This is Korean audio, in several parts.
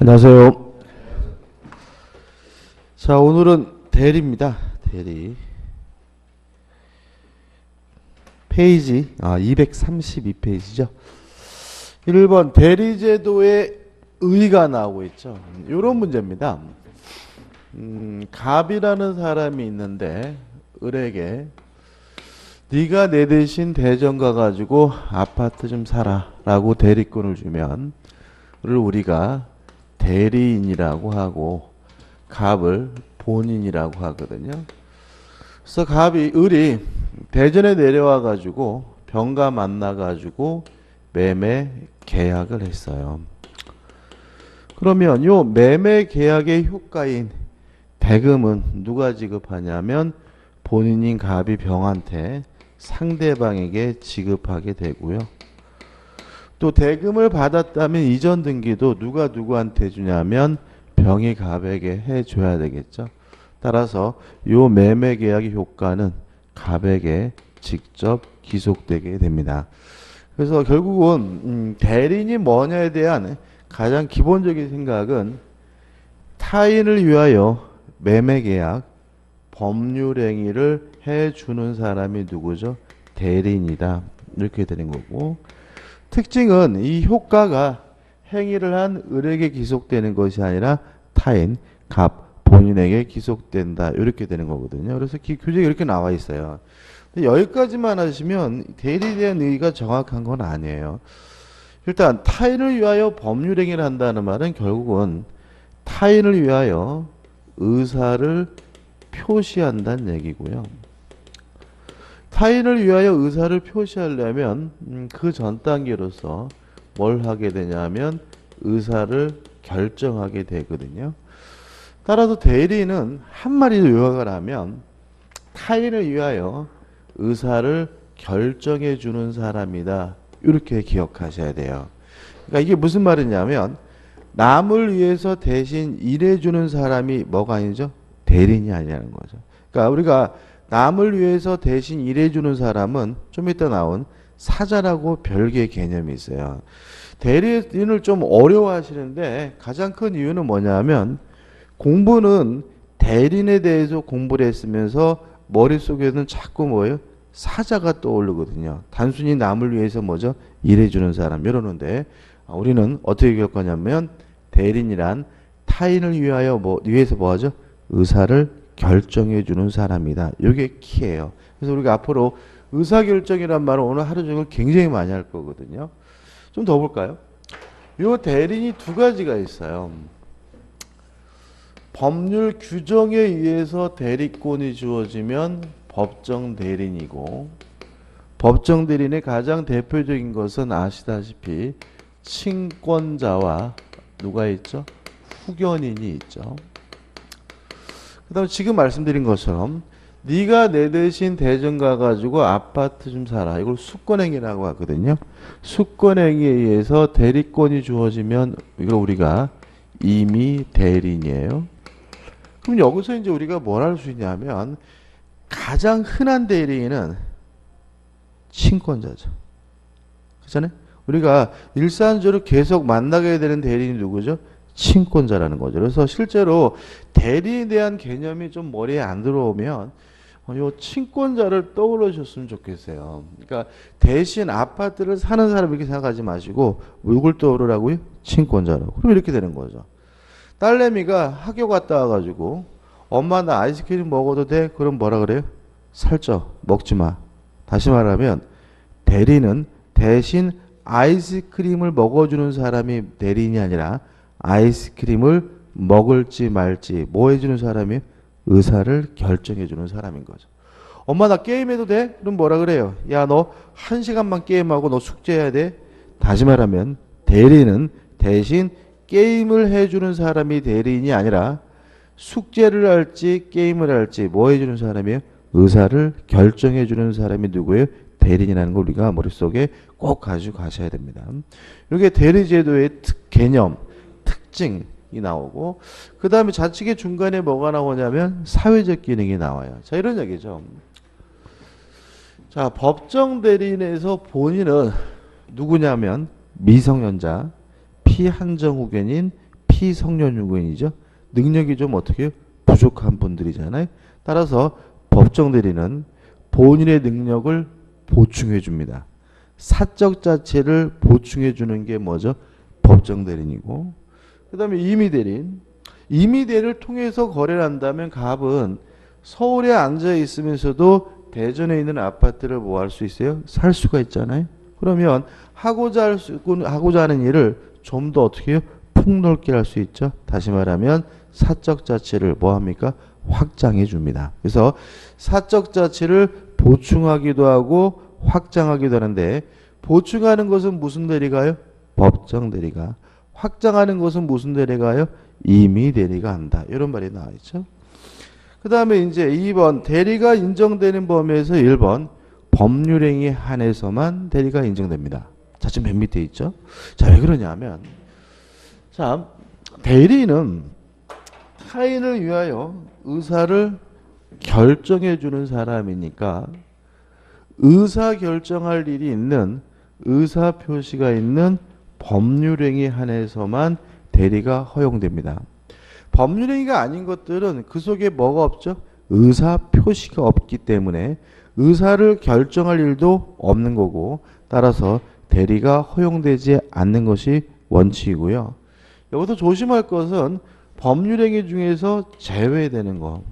안녕하세요. 자, 오늘은 대리입니다. 대리. 페이지 232페이지죠. 1번 대리제도의 의의가 나오고 있죠. 이런 문제입니다. 갑이라는 사람이 있는데 을에게 네가 내 대신 대전 가가지고 아파트 좀 사라 라고 대리권을 주면 을 우리가 대리인이라고 하고 갑을 본인이라고 하거든요. 그래서 을이 대전에 내려와 가지고 병가 만나 가지고 매매 계약을 했어요. 그러면 요 매매 계약의 효과인 대금은 누가 지급하냐면 본인인 갑이 병한테 상대방에게 지급하게 되고요. 또 대금을 받았다면 이전 등기도 누가 누구한테 주냐면 병이 갑에게 해줘야 되겠죠. 따라서 요 매매 계약의 효과는 갑에게 직접 기속되게 됩니다. 그래서 결국은 대리인이 뭐냐에 대한 가장 기본적인 생각은 타인을 위하여 매매 계약, 법률 행위를 해주는 사람이 누구죠? 대리인이다. 이렇게 되는 거고, 특징은 이 효과가 행위를 한 을에게 기속되는 것이 아니라 타인, 갑, 본인에게 기속된다. 이렇게 되는 거거든요. 그래서 규정이 이렇게 나와 있어요. 여기까지만 하시면 대리에 대한 의의가 정확한 건 아니에요. 일단 타인을 위하여 법률 행위를 한다는 말은 결국은 타인을 위하여 의사를 표시한다는 얘기고요. 타인을 위하여 의사를 표시하려면 그 전 단계로서 뭘 하게 되냐면 의사를 결정하게 되거든요. 따라서 대리인은 한마디로 요약을 하면 타인을 위하여 의사를 결정해 주는 사람이다. 이렇게 기억하셔야 돼요. 그러니까 이게 무슨 말이냐면 남을 위해서 대신 일해 주는 사람이 뭐가 아니죠? 대리인이 아니라는 거죠. 그러니까 우리가 남을 위해서 대신 일해 주는 사람은 좀 이따 나온 사자라고 별개의 개념이 있어요. 대리인을 좀 어려워하시는데 가장 큰 이유는 뭐냐면 공부는 대리인에 대해서 공부를 했으면서 머릿속에는 자꾸 뭐예요? 사자가 떠오르거든요. 단순히 남을 위해서 뭐죠? 일해주는 사람 이러는데 우리는 어떻게 기억하냐면 대리인이란 타인을 위하여 위해서 뭐하죠? 의사를 결정해주는 사람이다. 이게 키예요. 그래서 우리가 앞으로 의사결정이란 말을 오늘 하루 종일 굉장히 많이 할 거거든요. 좀 더 볼까요? 요 대리인이 두 가지가 있어요. 법률 규정에 의해서 대리권이 주어지면 법정 대리인이고, 법정 대리인의 가장 대표적인 것은 아시다시피 친권자와 누가 있죠? 후견인이 있죠. 그 다음에 지금 말씀드린 것처럼 네가 내 대신 대전 가가지고 아파트 좀 사라. 이걸 수권행위라고 하거든요. 수권행위에 의해서 대리권이 주어지면 이걸 우리가 임의 대리인이에요. 그럼 여기서 이제 우리가 뭘 할 수 있냐면 가장 흔한 대리인은 친권자죠. 그렇잖아요? 우리가 일상적으로 계속 만나게 되는 대리인이 누구죠? 친권자라는 거죠. 그래서 실제로 대리인에 대한 개념이 좀 머리에 안 들어오면 요 친권자를 떠올려 주셨으면 좋겠어요. 그러니까 대신 아파트를 사는 사람 이렇게 생각하지 마시고 누굴 떠오르라고요? 친권자라고. 그럼 이렇게 되는 거죠. 딸내미가 학교 갔다 와가지고 엄마 나 아이스크림 먹어도 돼? 그럼 뭐라 그래요? 살쪄. 먹지 마. 다시 말하면 대리는 대신 아이스크림을 먹어주는 사람이 대리인이 아니라 아이스크림을 먹을지 말지 뭐 해주는 사람이에요? 의사를 결정해주는 사람인 거죠. 엄마 나 게임해도 돼? 그럼 뭐라 그래요? 야 너 1시간만 게임하고 너 숙제해야 돼? 다시 말하면 대리는 대신 게임을 해주는 사람이 대리인이 아니라 숙제를 할지 게임을 할지 뭐 해주는 사람이에요? 의사를 결정해주는 사람이 누구예요? 대리인이라는 걸 우리가 머릿속에 꼭 가지고 가셔야 됩니다. 이게 대리제도의 개념, 특징이 나오고 그 다음에 좌측의 중간에 뭐가 나오냐면 사회적 기능이 나와요. 자, 이런 얘기죠. 자, 법정 대리인에서 본인은 누구냐면 미성년자, 피한정 후견인, 피성년 후견이죠. 능력이 좀 어떻게 해요? 부족한 분들이잖아요. 따라서 법정 대리는 본인의 능력을 보충해 줍니다. 사적 자체를 보충해 주는 게 뭐죠? 법정 대리인이고, 그 다음에 임의 대리인. 임의 대리를 통해서 거래를 한다면 갑은 서울에 앉아 있으면서도 대전에 있는 아파트를 뭐 할 수 있어요? 살 수가 있잖아요. 그러면 하고자 하는 일을 좀 더 어떻게 해요? 폭넓게 할 수 있죠. 다시 말하면 사적 자체를 뭐 합니까? 확장해 줍니다. 그래서 사적 자체를 보충하기도 하고 확장하기도 하는데, 보충하는 것은 무슨 대리가요? 법정 대리가. 확장하는 것은 무슨 대리가요? 임의 대리가 한다. 이런 말이 나와 있죠. 그 다음에 이제 2번 대리가 인정되는 범위에서 1번 법률행위에 한해서만 대리가 인정됩니다. 자, 지금 맨 밑에 있죠. 자, 왜 그러냐면, 자, 대리는 타인을 위하여 의사를 결정해 주는 사람이니까 의사 결정할 일이 있는 의사 표시가 있는 법률행위에 한해서만 대리가 허용됩니다. 법률행위가 아닌 것들은 그 속에 뭐가 없죠? 의사 표시가 없기 때문에 의사를 결정할 일도 없는 거고, 따라서 대리가 허용되지 않는 것이 원칙이고요. 여기서 조심할 것은 법률행위 중에서 제외되는 거,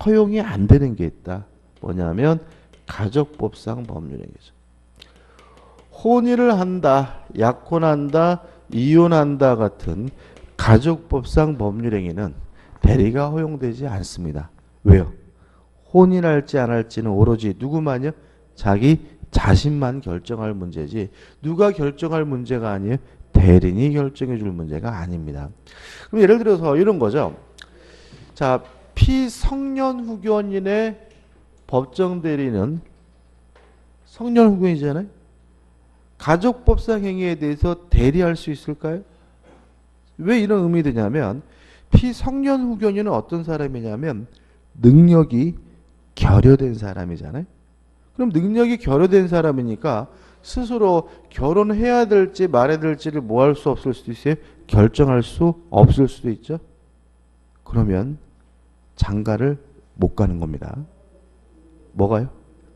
허용이 안 되는 게 있다. 뭐냐면 가족법상 법률행위죠. 혼인을 한다, 약혼한다, 이혼한다 같은 가족법상 법률행위는 대리가 허용되지 않습니다. 왜요? 혼인할지 안 할지는 오로지 누구만요? 자기 자신만 결정할 문제지 누가 결정할 문제가 아니에요. 대리인이 결정해 줄 문제가 아닙니다. 그럼 예를 들어서 이런 거죠. 자, 피성년 후견인의 법정 대리는 성년 후견이잖아요. 가족법상 행위에 대해서 대리할 수 있을까요? 왜 이런 의미 드냐면, 피성년 후견인은 어떤 사람이냐면 능력이 결여된 사람이잖아요. 그럼 능력이 결여된 사람이니까 스스로 결혼해야 될지 말아야 될지를 뭐 할 수 없을 수도 있어요. 결정할 수 없을 수도 있죠. 그러면 장가를 못 가는 겁니다. 뭐가요?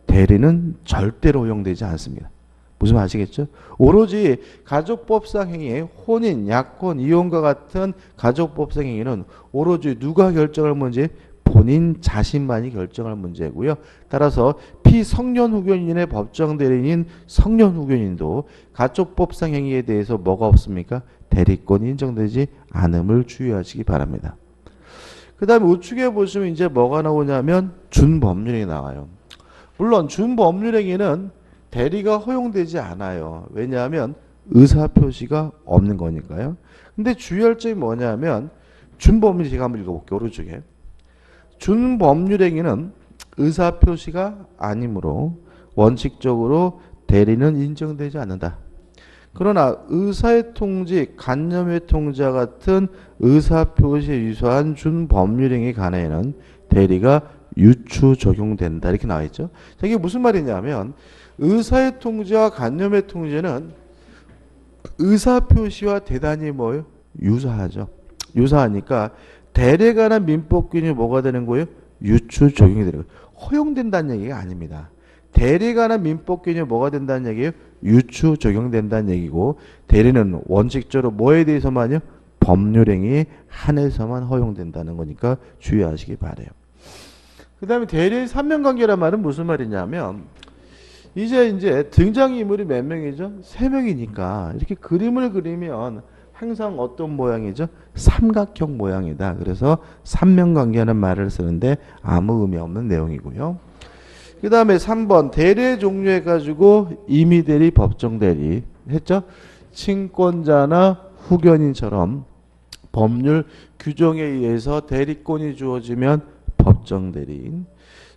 대리는 절대로 허용되지 않습니다. 무슨 말 아시겠죠? 오로지 가족법상 행위, 혼인, 약혼, 이혼과 같은 가족법상 행위는 오로지 누가 결정할 문제? 본인 자신만이 결정할 문제고요. 따라서 피성년 후견인의 법정 대리인 성년 후견인도 가족법상 행위에 대해서 뭐가 없습니까? 대리권이 인정되지 않음을 주의하시기 바랍니다. 그 다음에 우측에 보시면 이제 뭐가 나오냐면 준법률행위 나와요. 물론 준법률행위는 대리가 허용되지 않아요. 왜냐하면 의사표시가 없는 거니까요. 근데 주의할 점이 뭐냐면 준법률 제가 한번 읽어볼게요. 오른쪽에. 준법률행위는 의사표시가 아니므로 원칙적으로 대리는 인정되지 않는다. 그러나 의사의 통지, 간염의 통지와 같은 의사표시에 유사한 준법률행위 간에는 대리가 유추 적용된다. 이렇게 나와 있죠. 자, 이게 무슨 말이냐면 의사의 통지와 간염의 통지는 의사표시와 대단히 뭐예요? 유사하죠. 유사하니까 대리에 관한 민법규정이 뭐가 되는 거예요? 유추 적용이 되는 거예요. 허용된다는 얘기가 아닙니다. 대리에 관한 민법규정이 뭐가 된다는 얘기예요? 유추 적용된다는 얘기고, 대리는 원칙적으로 뭐에 대해서만요? 법률행위에 한해서만 허용된다는 거니까 주의하시기 바래요. 그 다음에 대리의 삼명관계란 말은 무슨 말이냐면, 이제 등장인물이 몇 명이죠? 3명이니까 이렇게 그림을 그리면 항상 어떤 모양이죠? 삼각형 모양이다. 그래서 삼명관계라는 말을 쓰는데 아무 의미 없는 내용이고요. 그 다음에 3번 대리의 종류해 가지고 임의대리, 법정대리 했죠? 친권자나 후견인처럼 법률 규정에 의해서 대리권이 주어지면 법정대리인,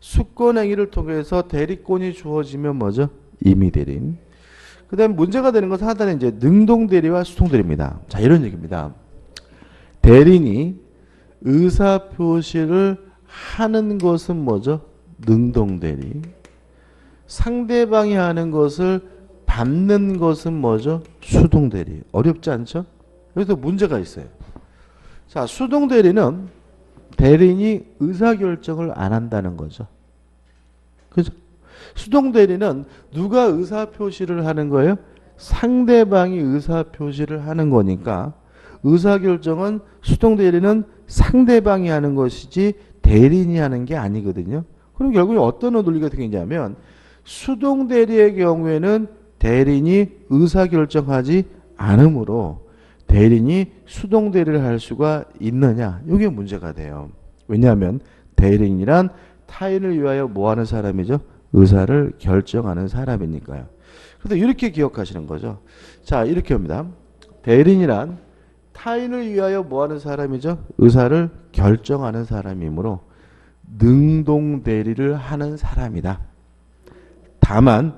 수권행위를 통해서 대리권이 주어지면 뭐죠? 임의대리인. 그 다음에 문제가 되는 것은 하나는 이제 능동대리와 수동대리입니다. 자, 이런 얘기입니다. 대리인이 의사표시를 하는 것은 뭐죠? 능동대리. 상대방이 하는 것을 받는 것은 뭐죠? 수동대리. 어렵지 않죠? 그래서 문제가 있어요. 자, 수동 대리는 대리인이 의사결정을 안 한다는 거죠. 그죠? 수동 대리는 누가 의사표시를 하는 거예요? 상대방이 의사표시를 하는 거니까 의사결정은 수동 대리는 상대방이 하는 것이지 대리인이 하는 게 아니거든요. 그럼 결국에 어떤 논리가 생기냐면 수동 대리의 경우에는 대리인이 의사결정하지 않으므로 대리인이 수동 대리를 할 수가 있느냐? 이게 문제가 돼요. 왜냐하면 대리인이란 타인을 위하여 뭐 하는 사람이죠? 의사를 결정하는 사람이니까요. 그래서 이렇게 기억하시는 거죠. 자, 이렇게 합니다. 대리인이란 타인을 위하여 뭐 하는 사람이죠? 의사를 결정하는 사람이므로 능동 대리를 하는 사람이다. 다만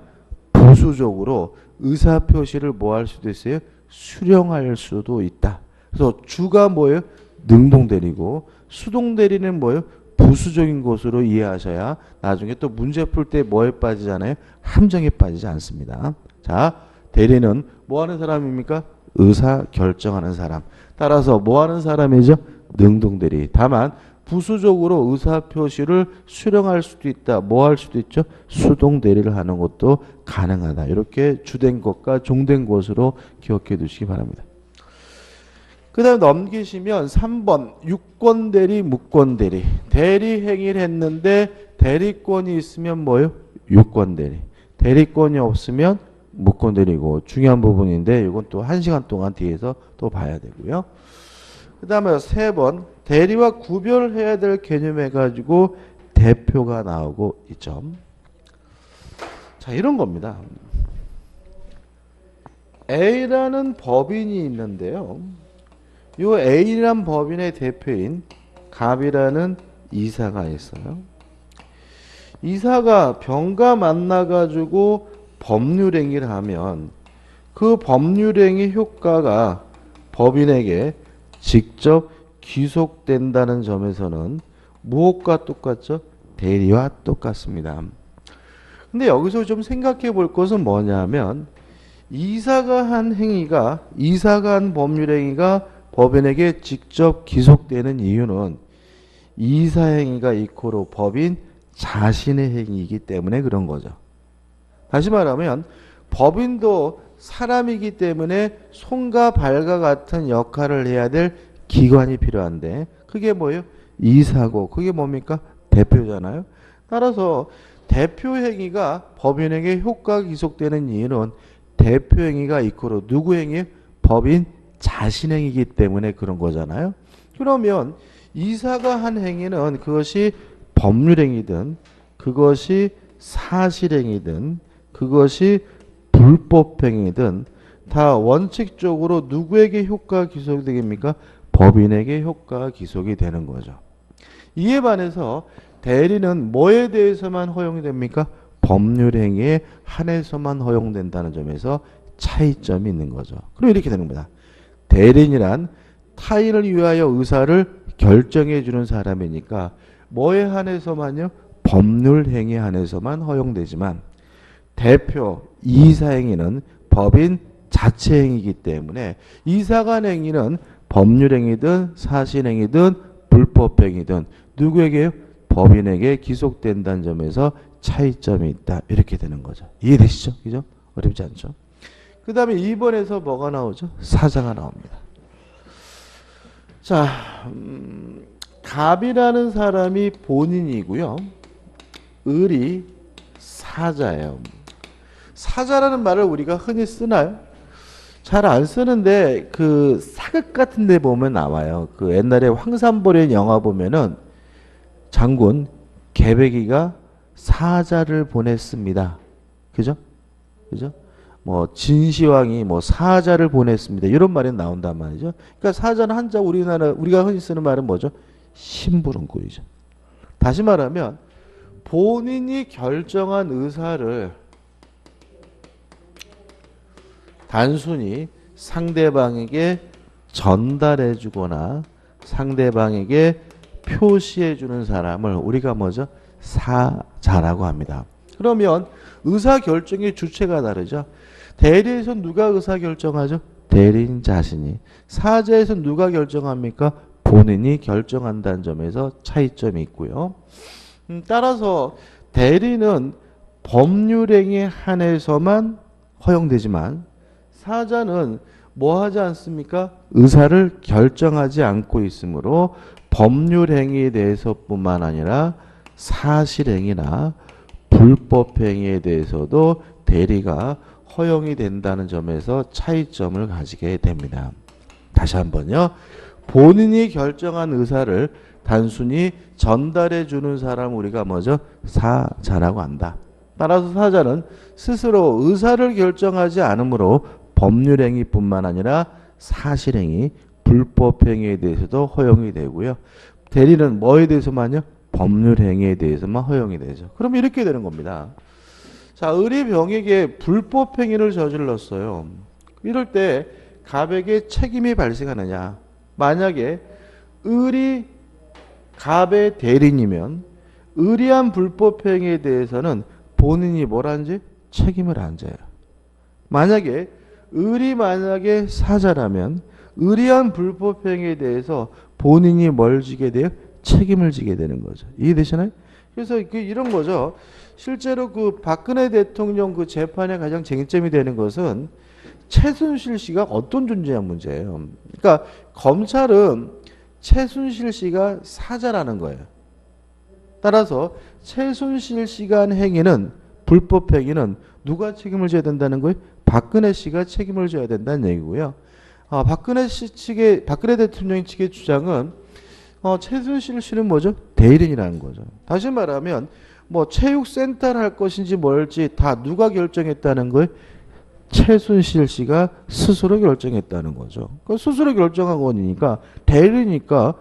부수적으로 의사 표시를 뭐 할 수도 있어요? 수령할 수도 있다. 그래서 주가 뭐예요? 능동 대리고 수동 대리는 뭐예요? 부수적인 것으로 이해하셔야 나중에 또 문제 풀 때 뭐에 빠지잖아요? 함정에 빠지지 않습니다. 자, 대리는 뭐 하는 사람입니까? 의사 결정하는 사람. 따라서 뭐 하는 사람이죠? 능동 대리. 다만 부수적으로 의사 표시를 수령할 수도 있다. 뭐 할 수도 있죠? 수동 대리를 하는 것도 가능하다. 이렇게 주된 것과 종된 것으로 기억해 두시기 바랍니다. 그 다음에 넘기시면 3번 유권 대리, 무권 대리. 대리 행위를 했는데 대리권이 있으면 뭐예요? 유권 대리. 대리권이 없으면 무권 대리고 중요한 부분인데 이건 또 1시간 동안 뒤에서 또 봐야 되고요. 그 다음에 3번 대리와 구별해야 될 개념 해가지고 대표가 나오고 있죠. 자, 이런 겁니다. A라는 법인이 있는데요. 이 A라는 법인의 대표인 갑이라는 이사가 있어요. 이사가 병과 만나가지고 법률행위를 하면 그 법률행위 효과가 법인에게 직접 귀속된다는 점에서는 무엇과 똑같죠? 대리와 똑같습니다. 근데 여기서 좀 생각해 볼 것은 뭐냐면 이사가 한 행위가 이사가 한 법률행위가 법인에게 직접 귀속되는 이유는 이사 행위가 이코로 법인 자신의 행위이기 때문에 그런 거죠. 다시 말하면 법인도 사람이기 때문에 손과 발과 같은 역할을 해야 될 기관이 필요한데 그게 뭐예요? 이사고 그게 뭡니까? 대표잖아요. 따라서 대표 행위가 법인에게 효과가 기속되는 이유는 대표 행위가 이코로 누구 행위예요? 법인 자신 행위이기 때문에 그런 거잖아요. 그러면 이사가 한 행위는 그것이 법률 행위든 그것이 사실 행위든 그것이 불법 행위든 다 원칙적으로 누구에게 효과가 기속이 됩니까? 법인에게 효과가 기속이 되는 거죠. 이에 반해서 대리는 뭐에 대해서만 허용이 됩니까? 법률 행위에 한해서만 허용된다는 점에서 차이점이 있는 거죠. 그럼 이렇게 되는 겁니다. 대리인이란 타인을 위하여 의사를 결정해 주는 사람이니까 뭐에 한해서만요? 법률 행위에 한해서만 허용되지만 대표 이사 행위는 법인 자체 행위이기 때문에 이사간 행위는 법률 행위든 사실 행위든 불법 행위든 누구에게요? 법인에게 기속된다는 점에서 차이점이 있다. 이렇게 되는 거죠. 이해되시죠? 그죠? 어렵지 않죠? 그 다음에 2번에서 뭐가 나오죠? 사자가 나옵니다. 자, 갑이라는 사람이 본인이고요. 을이 사자예요. 사자라는 말을 우리가 흔히 쓰나요? 잘 안 쓰는데 그 사극 같은 데 보면 나와요. 그 옛날에 황산벌의 영화 보면은 장군 개백이가 사자를 보냈습니다. 그죠? 그죠? 뭐 진시황이 뭐 사자를 보냈습니다. 이런 말이 나온단 말이죠. 그러니까 사자는 한자 우리가 흔히 쓰는 말은 뭐죠? 심부름꾼이죠. 다시 말하면 본인이 결정한 의사를 단순히 상대방에게 전달해 주거나 상대방에게 표시해 주는 사람을 우리가 뭐죠? 사자라고 합니다. 그러면 의사결정의 주체가 다르죠. 대리에서 누가 의사결정하죠? 대리인 자신이. 사자에서 누가 결정합니까? 본인이 결정한다는 점에서 차이점이 있고요. 따라서 대리는 법률행위에 한해서만 허용되지만 사자는 뭐 하지 않습니까? 의사를 결정하지 않고 있으므로 법률행위에 대해서뿐만 아니라 사실행위나 불법행위에 대해서도 대리가 허용이 된다는 점에서 차이점을 가지게 됩니다. 다시 한번요. 본인이 결정한 의사를 단순히 전달해 주는 사람 우리가 뭐죠? 사자라고 한다. 따라서 사자는 스스로 의사를 결정하지 않으므로 법률행위뿐만 아니라 사실행위, 불법행위에 대해서도 허용이 되고요. 대리는 뭐에 대해서만요? 법률행위에 대해서만 허용이 되죠. 그럼 이렇게 되는 겁니다. 자, 을이 병에게 불법행위를 저질렀어요. 이럴 때 갑에게 책임이 발생하느냐? 만약에 을이 갑의 대리인이면 을이한 불법행위에 대해서는 본인이 뭘 한지? 책임을 안 져요. 만약에 을이 사자라면 을이한 불법행위에 대해서 본인이 뭘 지게 돼요? 책임을 지게 되는 거죠. 이해되시나요? 그래서 이런 거죠. 실제로 그 박근혜 대통령 그 재판의 가장 쟁점이 되는 것은 최순실 씨가 어떤 존재냐 문제예요. 그러니까 검찰은 최순실 씨가 사자라는 거예요. 따라서 최순실 씨가 한 행위는 불법 행위는 누가 책임을 져야 된다는 거예요? 박근혜 씨가 책임을 져야 된다는 얘기고요. 박근혜 대통령 측의 주장은 최순실 씨는 뭐죠? 대리인이라는 거죠. 다시 말하면 뭐 체육센터를 할 것인지 뭘지 다 누가 결정했다는 거예요? 최순실 씨가 스스로 결정했다는 거죠. 그 스스로 결정한 거니까 대리니까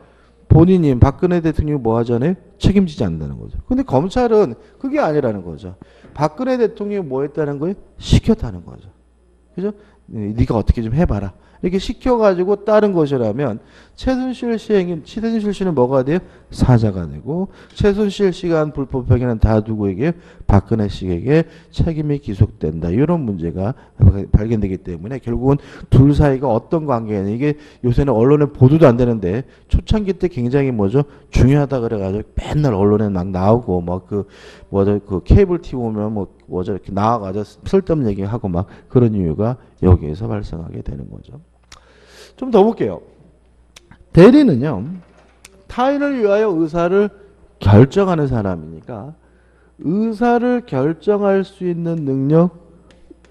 본인이 박근혜 대통령이 뭐 하잖아요? 책임지지 않는다는 거죠. 근데 검찰은 그게 아니라는 거죠. 박근혜 대통령이 뭐 했다는 거예요? 시켰다는 거죠. 그죠? 네가 어떻게 좀 해봐라. 이렇게 시켜가지고 따른 것이라면 최순실 씨는 뭐가 돼요? 사자가 되고 최순실 씨가 한 불법행위는 다 누구에게? 박근혜 씨에게 책임이 기속된다. 이런 문제가 발견되기 때문에 결국은 둘 사이가 어떤 관계냐. 이게 요새는 언론에 보도도 안 되는데 초창기 때 굉장히 뭐죠? 중요하다 그래가지고 맨날 언론에 막 나오고 그 케이블 TV 보면 이렇게 나와가지고 쓸데없는 얘기하고 막 그런 이유가 여기에서 발생하게 되는 거죠. 좀 더 볼게요. 대리는요, 타인을 위하여 의사를 결정하는 사람이니까 의사를 결정할 수 있는 능력,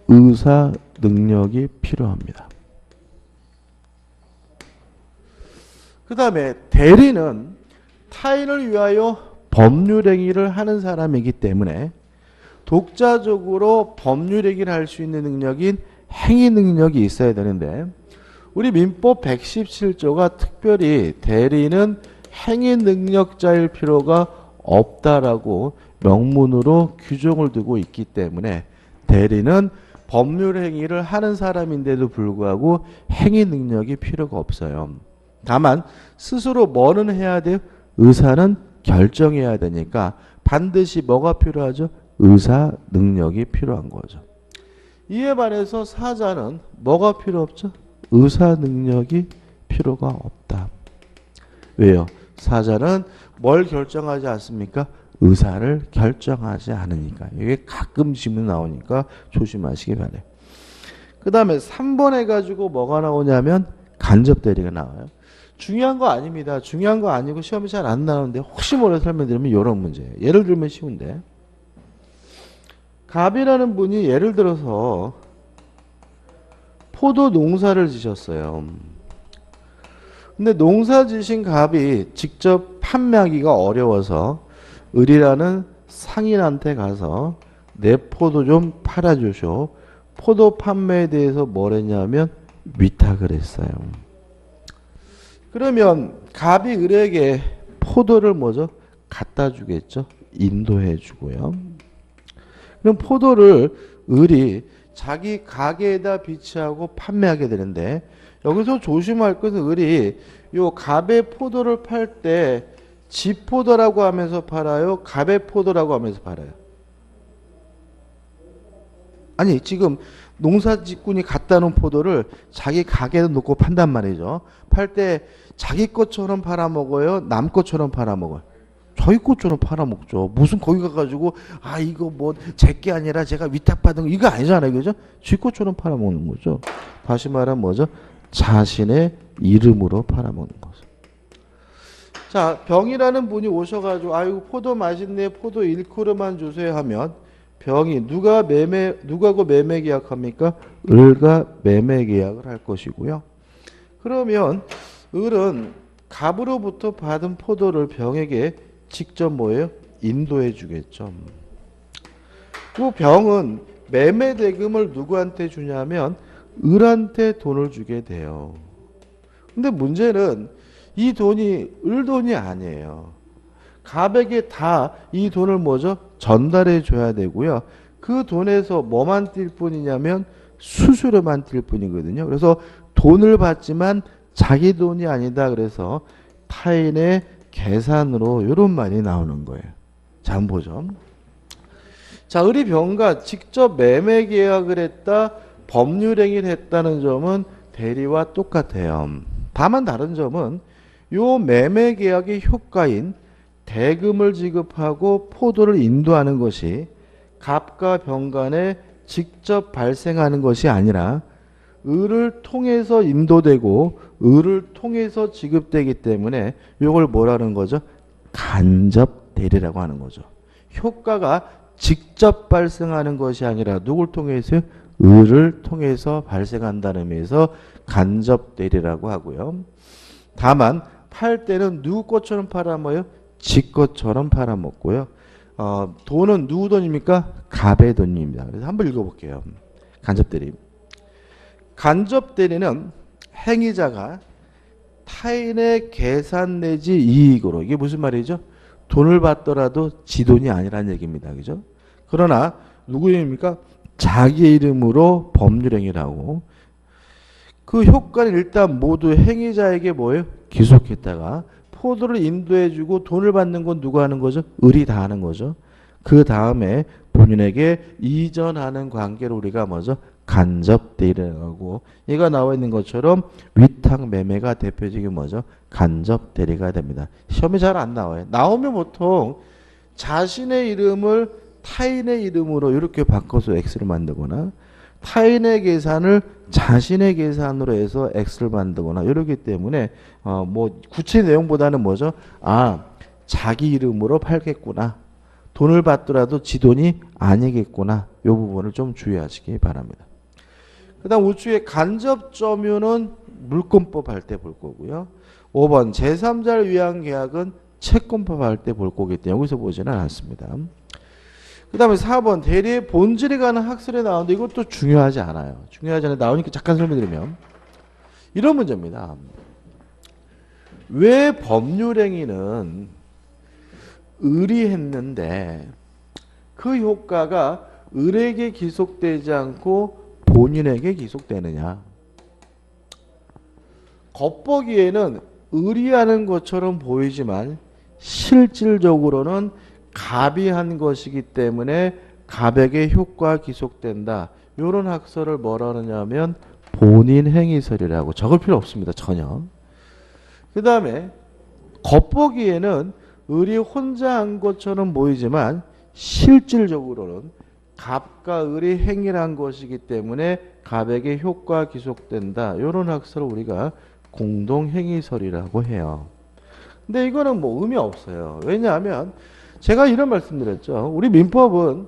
의사 능력이 필요합니다. 그 다음에 대리는 타인을 위하여 법률행위를 하는 사람이기 때문에 독자적으로 법률행위를 할 수 있는 능력인 행위 능력이 있어야 되는데 우리 민법 117조가 특별히 대리는 행위 능력자일 필요가 없다라고 명문으로 규정을 두고 있기 때문에 대리는 법률 행위를 하는 사람인데도 불구하고 행위 능력이 필요가 없어요. 다만 스스로 뭐는 해야 돼요? 의사는 결정해야 되니까 반드시 뭐가 필요하죠? 의사 능력이 필요한 거죠. 이에 반해서 사자는 뭐가 필요 없죠? 의사 능력이 필요가 없다. 왜요? 사자는 뭘 결정하지 않습니까? 의사를 결정하지 않으니까. 이게 가끔 질문 나오니까 조심하시기 바래요. 그 다음에 3번 해가지고 뭐가 나오냐면 간접 대리가 나와요. 중요한 거 아닙니다. 중요한 거 아니고 시험이 잘 안 나오는데 혹시 몰라 설명드리면 이런 문제예요. 예를 들면 쉬운데 갑이라는 분이 예를 들어서 포도 농사를 지셨어요. 근데 농사 지신 갑이 직접 판매하기가 어려워서 을이라는 상인한테 가서 내 포도 좀 팔아주쇼. 포도 판매에 대해서 뭘 했냐면 위탁을 했어요. 그러면 갑이 을에게 포도를 뭐죠? 갖다 주겠죠. 인도해 주고요. 그럼 포도를 을이 자기 가게에다 비치하고 판매하게 되는데 여기서 조심할 것은 을이 요 갑의 포도를 팔 때 지 포도라고 하면서 팔아요? 갑의 포도라고 하면서 팔아요? 아니 지금 농사짓꾼이 갖다 놓은 포도를 자기 가게에 놓고 판단 말이죠. 팔 때 자기 것처럼 팔아먹어요? 남 것처럼 팔아먹어요? 자기 것처럼 팔아먹죠. 무슨 거기 가가지고 아 이거 뭐 제 게 아니라 제가 위탁받은 거 이거 아니잖아요. 그죠? 지 것처럼 팔아먹는 거죠. 다시 말하면 뭐죠? 자신의 이름으로 팔아먹는 거죠. 자, 병이라는 분이 오셔가지고 아이고 포도 맛있네, 포도 1kg만 주세요 하면 병이 누가하고 매매 계약합니까? 을과 매매 계약을 할 것이고요. 그러면 을은 갑으로부터 받은 포도를 병에게 직접 뭐예요? 인도해 주겠죠. 그 병은 매매 대금을 누구한테 주냐면 을한테 돈을 주게 돼요. 근데 문제는 이 돈이 을 돈이 아니에요. 갑에게 다 이 돈을 뭐죠? 전달해 줘야 되고요. 그 돈에서 뭐만 뛸 뿐이냐면 수수료만 뛸 뿐이거든요. 그래서 돈을 받지만 자기 돈이 아니다. 그래서 타인의 계산으로 이런 말이 나오는 거예요. 자, 한번 보죠. 자, 을이 병과 직접 매매 계약을 했다, 법률행위를 했다는 점은 대리와 똑같아요. 다만 다른 점은 요 매매 계약의 효과인 대금을 지급하고 포도를 인도하는 것이 갑과 병 간에 직접 발생하는 것이 아니라 을을 통해서 인도되고 을을 통해서 지급되기 때문에 이걸 뭐라는 거죠? 간접 대리라고 하는 거죠. 효과가 직접 발생하는 것이 아니라 누굴 통해서? 을을 통해서 발생한다는 의미에서 간접 대리라고 하고요. 다만 팔 때는 누구 것처럼 팔아먹어요? 지 것처럼 팔아먹고요. 돈은 누구 돈입니까? 갑의 돈입니다. 그래서 한번 읽어볼게요. 간접 대리. 간접 대리는 행위자가 타인의 계산 내지 이익으로, 이게 무슨 말이죠? 돈을 받더라도 지 돈이 아니라는 얘기입니다. 그죠? 그러나 누구 이름입니까? 자기 이름으로 법률행위를 하고 그 효과는 일단 모두 행위자에게 뭐예요? 기속했다가 포도를 인도해주고 돈을 받는 건 누가 하는 거죠? 을이 다 하는 거죠. 그 다음에 본인에게 이전하는 관계를 우리가 뭐죠? 간접 대리라고 하고, 얘가 나와 있는 것처럼 위탁 매매가 대표적인 뭐죠? 간접 대리가 됩니다. 시험에 잘 안 나와요. 나오면 보통 자신의 이름을 타인의 이름으로 이렇게 바꿔서 X를 만들거나 타인의 계산을 자신의 계산으로 해서 X를 만들거나 이러기 때문에 뭐 구체 내용보다는 뭐죠? 아, 자기 이름으로 팔겠구나. 돈을 받더라도 지 돈이 아니겠구나. 이 부분을 좀 주의하시기 바랍니다. 그 다음 우측에 간접 점유는 물권법 할 때 볼 거고요. 5번 제3자를 위한 계약은 채권법 할 때 볼 거기 때문에 여기서 보지는 않습니다. 그 다음에 4번 대리의 본질에 관한 학설이 나오는데 이것도 중요하지 않아요. 중요하지 않아요. 나오니까 잠깐 설명드리면 이런 문제입니다. 왜 법률행위는 을이 했는데 그 효과가 을에게 기속되지 않고 본인에게 기속되느냐. 겉보기에는 을이 하는 것처럼 보이지만 실질적으로는 갑이 한 것이기 때문에 갑에게 효과 기속된다. 이런 학설을 뭐라 하느냐면 본인 행위설이라고. 적을 필요 없습니다. 전혀. 그 다음에 겉보기에는 을이 혼자 한 것처럼 보이지만 실질적으로는 갑과 을이 행위를 한 것이기 때문에 갑에게 효과 기속된다. 이런 학설을 우리가 공동행위설이라고 해요. 근데 이거는 뭐 의미 없어요. 왜냐하면 제가 이런 말씀드렸죠. 우리 민법은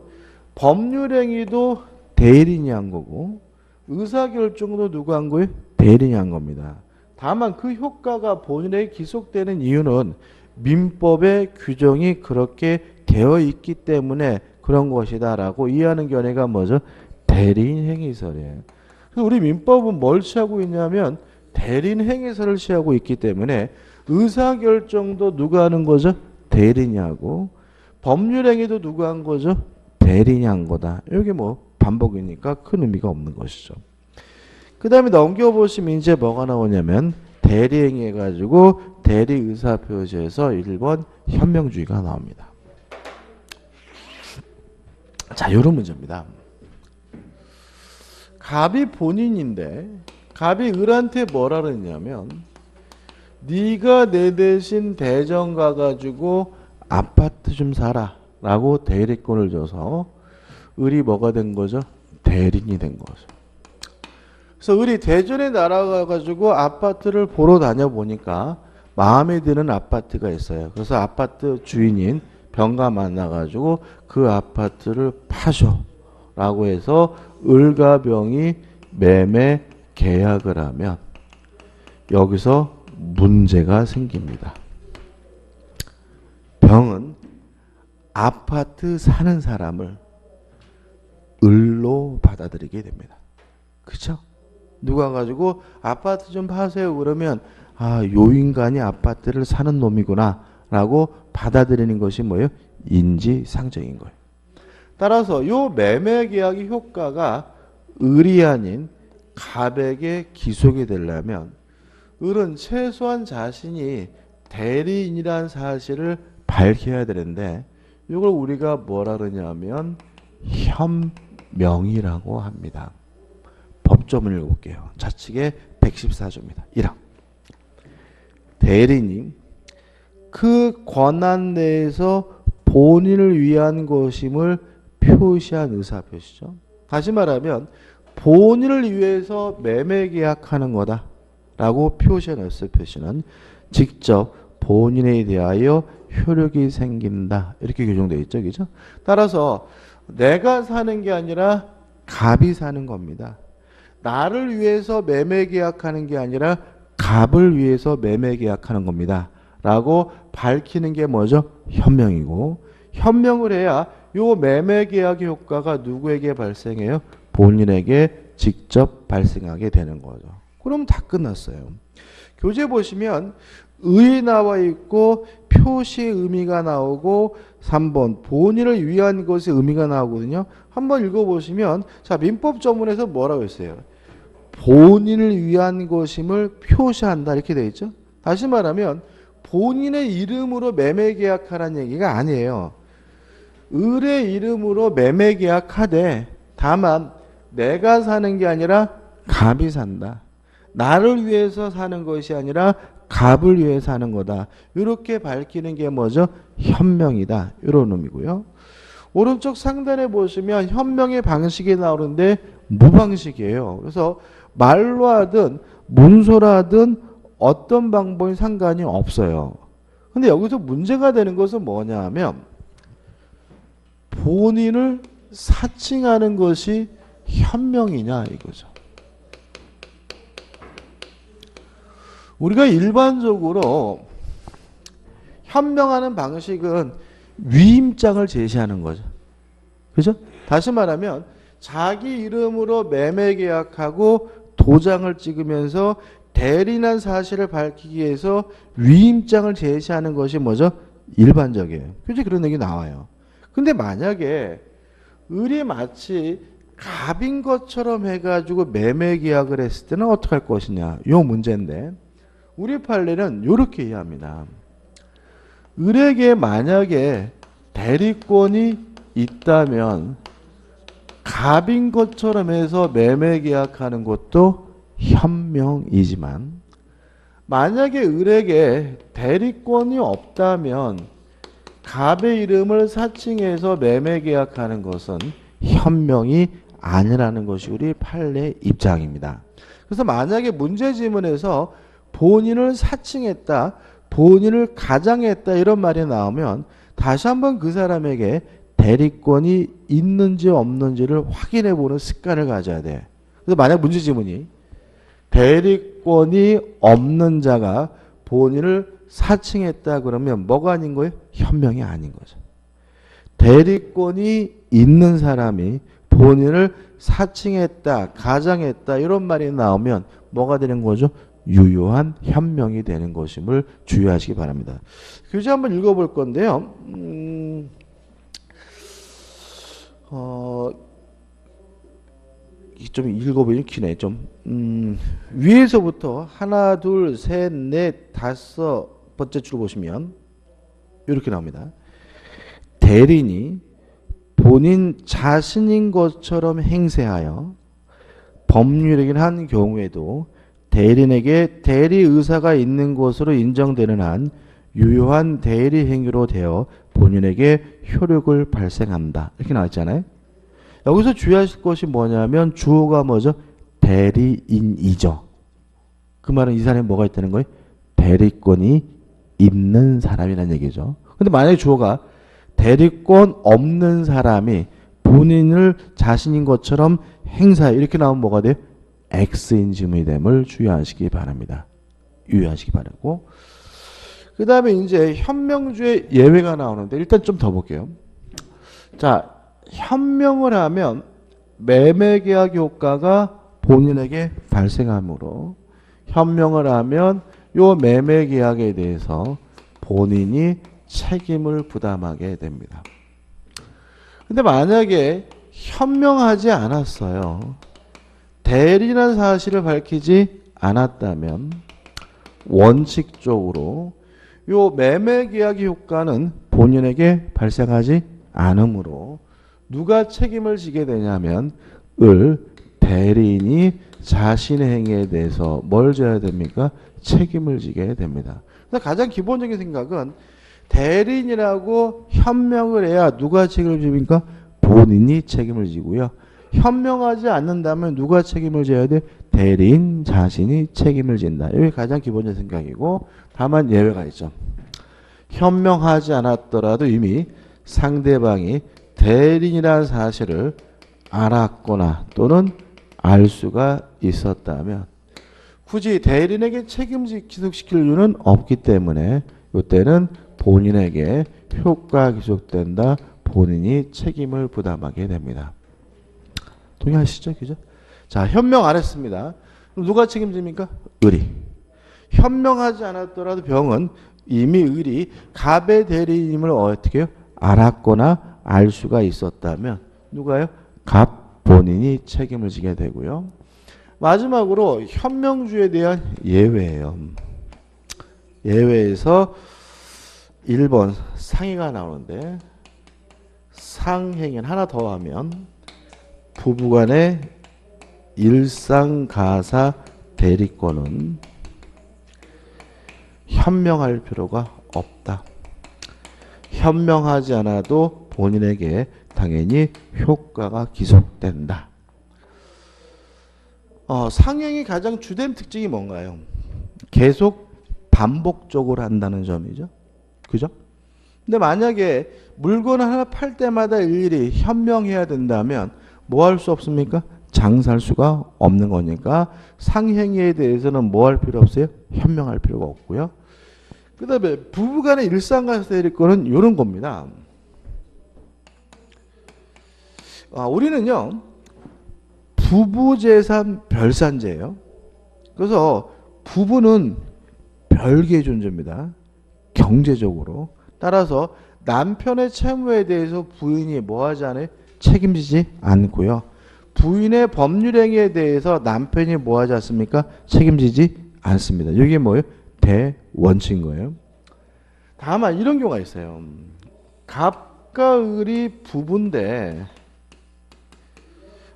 법률행위도 대리인이 한 거고 의사결정도 누가 한 거예요? 대리인이 한 겁니다. 다만 그 효과가 본인에게 기속되는 이유는 민법의 규정이 그렇게 되어 있기 때문에 그런 것이다 라고 이해하는 견해가 뭐죠? 대리인 행위설이에요. 그래서 우리 민법은 뭘 취하고 있냐면 대리인 행위설을 취하고 있기 때문에 의사결정도 누가 하는 거죠? 대리인이 하고 법률행위도 누가 한 거죠? 대리인이 한 거다. 이게 뭐 반복이니까 큰 의미가 없는 것이죠. 그 다음에 넘겨보시면 이제 뭐가 나오냐면 대리행위 해가지고 대리의사표시에서 1번 현명주의가 나옵니다. 자, 요런 문제입니다. 갑이 본인인데 갑이 을한테 뭐라 그랬냐면 네가 내 대신 대전 가가지고 아파트 좀 사라 라고 대리권을 줘서 을이 뭐가 된 거죠? 대리인이 된 거죠. 그래서 을이 대전에 날아가가지고 아파트를 보러 다녀보니까 마음에 드는 아파트가 있어요. 그래서 아파트 주인인 병가 만나가지고 그 아파트를 파셔 라고 해서 을과 병이 매매 계약을 하면 여기서 문제가 생깁니다. 병은 아파트 사는 사람을 을로 받아들이게 됩니다. 그쵸? 누가 가지고 아파트 좀 파세요 그러면 아, 요 인간이 아파트를 사는 놈이구나 라고 받아들이는 것이 뭐예요? 인지상정인 거예요. 따라서 요 매매 계약의 효과가 을이 아닌 갑에게 기속이 되려면 을은 최소한 자신이 대리인이라는 사실을 밝혀야 되는데 이걸 우리가 뭐라 그러냐면 현명이라고 합니다. 법조문을 읽어볼게요. 좌측에 114조입니다. 1항 대리인이 그 권한 내에서 본인을 위한 것임을 표시한 의사표시죠. 다시 말하면 본인을 위해서 매매 계약하는 거다 라고 표시한 의사표시는 직접 본인에 대하여 효력이 생긴다 이렇게 규정되어 있죠. 그죠? 따라서 내가 사는 게 아니라 갑이 사는 겁니다. 나를 위해서 매매 계약하는 게 아니라 갑을 위해서 매매 계약하는 겁니다. 라고 밝히는 게 뭐죠? 현명이고 현명을 해야 요 매매 계약의 효과가 누구에게 발생해요? 본인에게 직접 발생하게 되는 거죠. 그럼 다 끝났어요. 교재 보시면 의 나와 있고 표시의 의미가 나오고 3번 본인을 위한 것의 의미가 나오거든요. 한번 읽어보시면 자 민법 전문에서 뭐라고 했어요? 본인을 위한 것임을 표시한다 이렇게 되어 있죠. 다시 말하면 본인의 이름으로 매매 계약하라는 얘기가 아니에요. 을의 이름으로 매매 계약하되 다만 내가 사는 게 아니라 갑이 산다. 나를 위해서 사는 것이 아니라 갑을 위해서 하는 거다. 이렇게 밝히는 게 뭐죠? 현명이다. 이런 의미고요. 오른쪽 상단에 보시면 현명의 방식이 나오는데 무방식이에요. 그래서 말로 하든 문서로 하든 어떤 방법이 상관이 없어요. 근데 여기서 문제가 되는 것은 뭐냐 하면 본인을 사칭하는 것이 현명이냐 이거죠. 우리가 일반적으로 현명하는 방식은 위임장을 제시하는 거죠. 그죠? 다시 말하면 자기 이름으로 매매 계약하고 도장을 찍으면서 대리인한 사실을 밝히기 위해서 위임장을 제시하는 것이 뭐죠? 일반적이에요. 그죠? 그런 얘기 나와요. 근데 만약에 을이 마치 갑인 것처럼 해가지고 매매 계약을 했을 때는 어떻게 할 것이냐? 요 문제인데 우리 판례는 이렇게 이해합니다. 을에게 만약에 대리권이 있다면 갑인 것처럼 해서 매매 계약하는 것도 현명이지만 만약에 을에게 대리권이 없다면 갑의 이름을 사칭해서 매매 계약하는 것은 현명이 아니라는 것이 우리 판례 입장입니다. 그래서 만약에 문제지문에서 본인을 사칭했다, 본인을 가장했다 이런 말이 나오면 다시 한번 그 사람에게 대리권이 있는지 없는지를 확인해 보는 습관을 가져야 돼. 그래서 만약 문제지문이 대리권이 없는 자가 본인을 사칭했다 그러면 뭐가 아닌 거예요? 현명이 아닌 거죠. 대리권이 있는 사람이 본인을 사칭했다, 가장했다 이런 말이 나오면 뭐가 되는 거죠? 유효한 현명이 되는 것임을 주의하시기 바랍니다. 교재 한번 읽어볼 건데요. 좀 읽어보니 기네. 좀 위에서부터 하나, 둘, 셋, 넷, 다섯 번째 줄 보시면 이렇게 나옵니다. 대리인이 본인 자신인 것처럼 행세하여 법률행위를 한 경우에도 대리인에게 대리 의사가 있는 것으로 인정되는 한 유효한 대리 행위로 되어 본인에게 효력을 발생한다. 이렇게 나왔잖아요. 여기서 주의하실 것이 뭐냐면 주어가 뭐죠? 대리인이죠. 그 말은 이 사람이 뭐가 있다는 거예요? 대리권이 있는 사람이라는 얘기죠. 근데 만약에 주어가 대리권 없는 사람이 본인을 자신인 것처럼 행사해 이렇게 나오면 뭐가 돼요? X인 지문됨을 주의하시기 바랍니다. 유의하시기 바라고. 그 다음에 이제 현명주의 예외가 나오는데 일단 좀 더 볼게요. 자, 현명을 하면 매매계약 효과가 본인에게 발생하므로 현명을 하면 요 매매계약에 대해서 본인이 책임을 부담하게 됩니다. 근데 만약에 현명하지 않았어요. 대리라는 사실을 밝히지 않았다면 원칙적으로 요 매매계약의 효과는 본인에게 발생하지 않으므로 누가 책임을 지게 되냐면 대리인이 자신의 행위에 대해서 뭘 져야 됩니까? 책임을 지게 됩니다. 그래서 가장 기본적인 생각은 대리인이라고 현명을 해야 누가 책임을 집니까? 본인이 책임을 지고요. 현명하지 않는다면 누가 책임을 져야 돼? 대리인 자신이 책임을 진다. 이게 가장 기본적인 생각이고 다만 예외가 있죠. 현명하지 않았더라도 이미 상대방이 대리인이라는 사실을 알았거나 또는 알 수가 있었다면 굳이 대리인에게 책임을 기속시킬 이유는 없기 때문에 이때는 본인에게 효과가 기속된다. 본인이 책임을 부담하게 됩니다. 동의하시죠? 그죠? 자, 현명 안 했습니다. 그럼 누가 책임집니까? 을이. 현명하지 않았더라도 병은 이미 을이 갑의 대리인임을 어떻게 해요? 알았거나 알 수가 있었다면 누가요? 갑 본인이 책임을 지게 되고요. 마지막으로 현명주에 대한 예외예요. 예외에서 1번 상해가 나오는데 상행인 하나 더 하면 부부간의 일상가사 대리권은 현명할 필요가 없다. 현명하지 않아도 본인에게 당연히 효과가 기속된다. 상행이 가장 주된 특징이 뭔가요? 계속 반복적으로 한다는 점이죠. 그죠? 근데 만약에 물건 하나 팔 때마다 일일이 현명해야 된다면 뭐 할 수 없습니까? 장사할 수가 없는 거니까 상행에 대해서는 뭐 할 필요 없어요? 현명할 필요가 없고요. 그 다음에 부부간의 일상가사 대리권은 이런 겁니다. 우리는요 부부재산 별산제예요. 그래서 부부는 별개의 존재입니다. 경제적으로. 따라서 남편의 채무에 대해서 부인이 뭐하지 않아요? 책임지지 않고요. 부인의 법률행위에 대해서 남편이 뭐하지 않습니까? 책임지지 않습니다. 이게 뭐예요? 대원칙인 거예요. 다만 이런 경우가 있어요. 갑과 을이 부부인데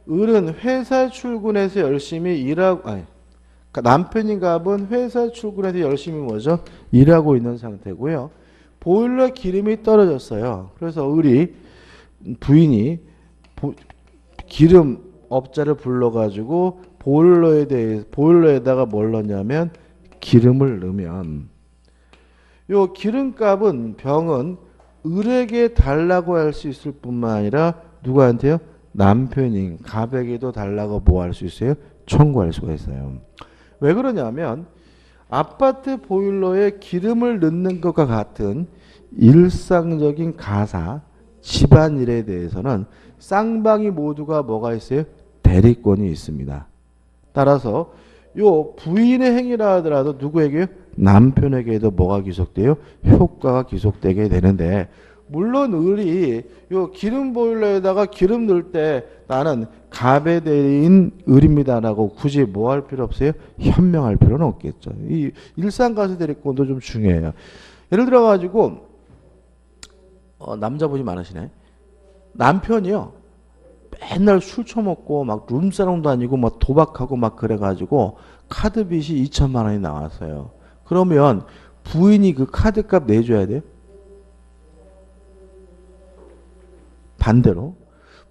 을은 회사 출근해서 열심히 일하고 남편인 갑은 회사 출근해서 열심히 뭐죠? 일하고 있는 상태고요. 보일러 기름이 떨어졌어요. 그래서 을이 부인이 기름 업자를 불러가지고 보일러에다가 뭘 넣냐면 기름을 넣으면 요 기름값은 병은 을에게 달라고 할 수 있을 뿐만 아니라 누구한테요? 남편인 갑에게도 달라고 뭐 할 수 있어요? 청구할 수가 있어요. 왜 그러냐면 아파트 보일러에 기름을 넣는 것과 같은 일상적인 가사, 집안일에 대해서는 쌍방이 모두가 뭐가 있어요? 대리권이 있습니다. 따라서 요 부인의 행위라 하더라도 누구에게요? 남편에게도 뭐가 기속돼요? 효과가 기속되게 되는데 물론 을이 요 기름 보일러에다가 기름 넣을 때 나는 갑의 대리인 을입니다라고 굳이 뭐 할 필요 없어요? 현명할 필요는 없겠죠. 이 일상가사 대리권도 좀 중요해요. 예를 들어 가지고 남자분이 많으시네. 남편이요. 맨날 술 처먹고 막 룸사롱 다니고 막 도박하고 막 그래가지고 카드 빚이 2천만 원이 나왔어요. 그러면 부인이 그 카드 값 내줘야 돼요? 반대로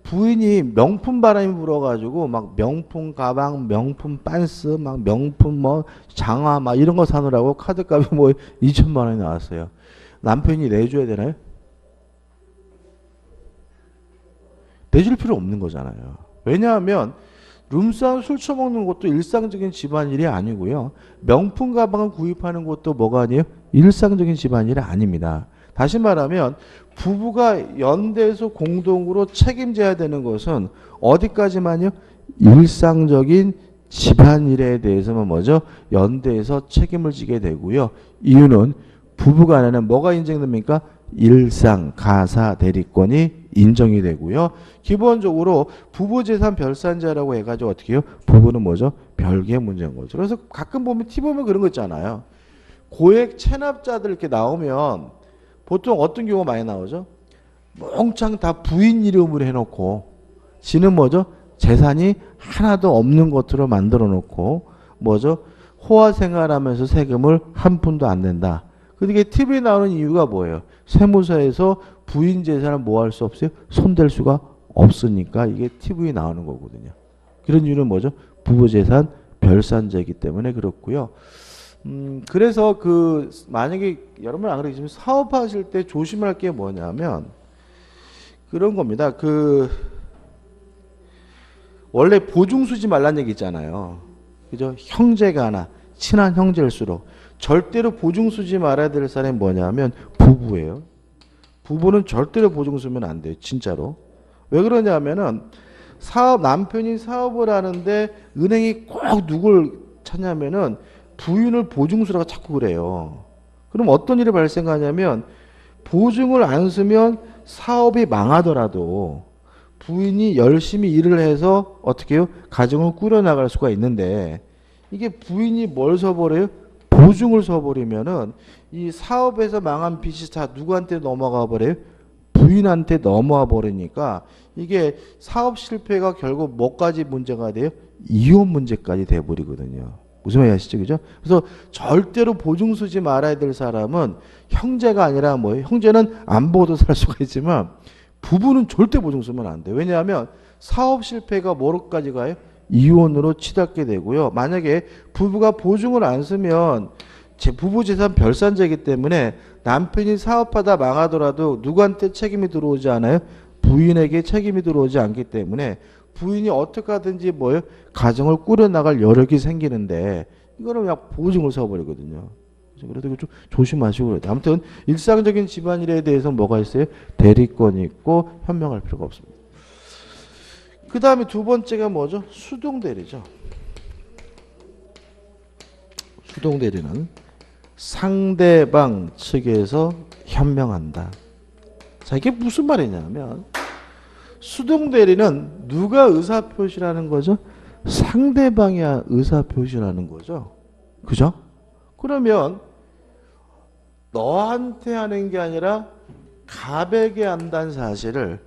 부인이 명품 바람이 불어가지고 막 명품 가방, 명품 빤스, 막 명품 뭐 장화 막 이런 거 사느라고 카드 값이 뭐 2천만 원이 나왔어요. 남편이 내줘야 되나요? 내줄 필요 없는 거잖아요. 왜냐하면 룸싸움 술 처먹는 것도 일상적인 집안일이 아니고요. 명품 가방을 구입하는 것도 뭐가 아니에요? 일상적인 집안일이 아닙니다. 다시 말하면 부부가 연대해서 공동으로 책임져야 되는 것은 어디까지만요? 일상적인 집안일에 대해서만 뭐죠? 연대해서 책임을 지게 되고요. 이유는 부부간에는 뭐가 인정됩니까? 일상, 가사, 대리권이 인정이 되고요. 기본적으로 부부재산 별산자라고 해가지고 어떻게 해요? 부부는 뭐죠? 별개의 문제인 거죠. 그래서 가끔 보면 티 보면 그런 거 있잖아요. 고액 체납자들 이렇게 나오면 보통 어떤 경우가 많이 나오죠? 몽창 다 부인 이름으로 해놓고 지는 뭐죠? 재산이 하나도 없는 것으로 만들어 놓고 뭐죠? 호화 생활하면서 세금을 한 푼도 안 낸다. 그게 TV에 나오는 이유가 뭐예요? 세무서에서 부인 재산을 뭐 할 수 없어요? 손댈 수가 없으니까 이게 TV에 나오는 거거든요. 그런 이유는 뭐죠? 부부재산 별산제이기 때문에 그렇고요. 그래서 그 만약에 여러분 안 그러겠지만 사업하실 때 조심할 게 뭐냐면 그런 겁니다. 그 원래 보증 쓰지 말란 얘기 있잖아요. 그죠? 형제가나 친한 형제일수록 절대로 보증 쓰지 말아야 될 사람이 뭐냐면 부부예요. 부부는 절대로 보증 쓰면 안 돼요. 진짜로. 왜 그러냐면은 남편이 사업을 하는데 은행이 꼭 누굴 찾냐면은 부인을 보증수라고 자꾸 그래요. 그럼 어떤 일이 발생하냐면 보증을 안 쓰면 사업이 망하더라도 부인이 열심히 일을 해서 어떻게 해요? 가정을 꾸려나갈 수가 있는데 이게 부인이 뭘 서버려요? 보증을 서버리면은 이 사업에서 망한 빚이 다 누구한테 넘어가 버려요? 부인한테 넘어와 버리니까 이게 사업 실패가 결국 뭐까지 문제가 돼요? 이혼 문제까지 돼버리거든요. 무슨 말인지 아시죠? 그죠? 그래서 절대로 보증 쓰지 말아야 될 사람은 형제가 아니라 뭐예요? 형제는 안 보고도 살 수가 있지만 부부는 절대 보증 쓰면 안 돼요. 왜냐하면 사업 실패가 뭐로까지 가요? 이혼으로 치닫게 되고요. 만약에 부부가 보증을 안 쓰면 부부 재산 별산제이기 때문에 남편이 사업하다 망하더라도 누구한테 책임이 들어오지 않아요? 부인에게 책임이 들어오지 않기 때문에 부인이 어떻게 하든지 뭐예요? 가정을 꾸려나갈 여력이 생기는데 이거는 그냥 보증을 서버리거든요. 그래서 좀 조심하시고 그래요. 아무튼 일상적인 집안일에 대해서 뭐가 있어요? 대리권이 있고 현명할 필요가 없습니다. 그 다음에 두 번째가 뭐죠? 수동대리죠. 수동대리는 상대방 측에서 현명한다. 자, 이게 무슨 말이냐면 수동대리는 누가 의사표시라는 거죠? 상대방이 의사표시라는 거죠. 그죠? 그러면 너한테 하는 게 아니라 갑에게 한다는 사실을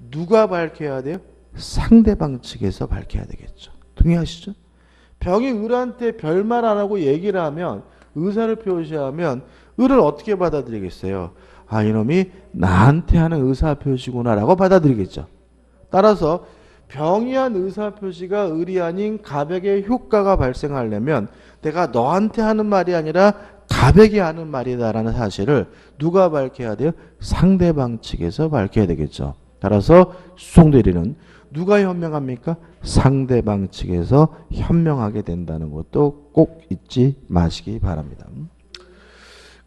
누가 밝혀야 돼요? 상대방 측에서 밝혀야 되겠죠. 동의하시죠? 병이 을한테 별말 안 하고 얘기를 하면 의사를 표시하면 을을 어떻게 받아들이겠어요? 아, 이놈이 나한테 하는 의사표시구나라고 받아들이겠죠. 따라서 병이 한 의사표시가 을이 아닌 갑에게 효과가 발생하려면 내가 너한테 하는 말이 아니라 갑에게 하는 말이다라는 사실을 누가 밝혀야 돼요? 상대방 측에서 밝혀야 되겠죠. 따라서 수송대리는 누가 현명합니까? 상대방 측에서 현명하게 된다는 것도 꼭 잊지 마시기 바랍니다.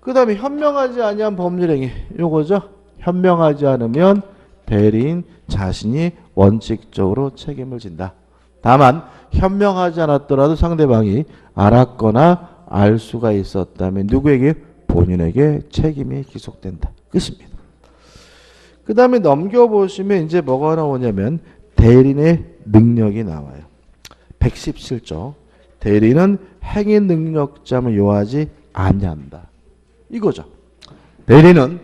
그 다음에 현명하지 아니한 법률행위 요거죠. 현명하지 않으면 대리인 자신이 원칙적으로 책임을 진다. 다만 현명하지 않았더라도 상대방이 알았거나 알 수가 있었다면 누구에게? 본인에게 책임이 기속된다. 끝입니다. 그 다음에 넘겨보시면 이제 뭐가 나오냐면 대리인의 능력이 나와요. 117조. 대리인은 행위 능력자를 요하지 아니한다. 이거죠. 대리인은